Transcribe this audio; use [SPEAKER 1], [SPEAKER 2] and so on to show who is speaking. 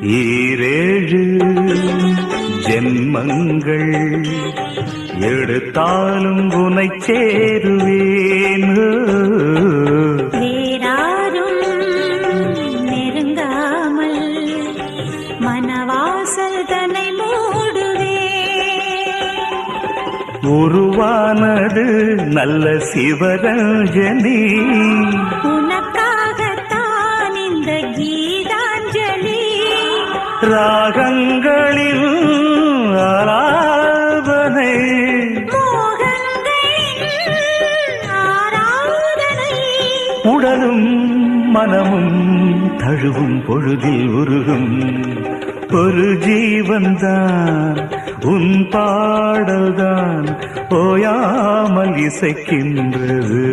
[SPEAKER 1] ஈரேழு ஜென்மங்கள் எடுத்தாலும் உனை சேருவேன்.
[SPEAKER 2] வேறாரும் நெருங்காமல் மனவாசல் தன்னை மூடுவே.
[SPEAKER 1] உருவானது நல்ல சிவரஞ்சனி,
[SPEAKER 2] உனக்காகத்தான் இந்த கீதாஞ்சலி.
[SPEAKER 1] ராகங்களில் ஆலாபனை,
[SPEAKER 2] மோகங்களின் ஆராதனை.
[SPEAKER 1] உடலும் மனமும் தழுவும் பொழுதில் உருகும் ஒரு ஜீவன்தான் உன் பாடல்தான் ஓயாமல் இசைக்கின்றது.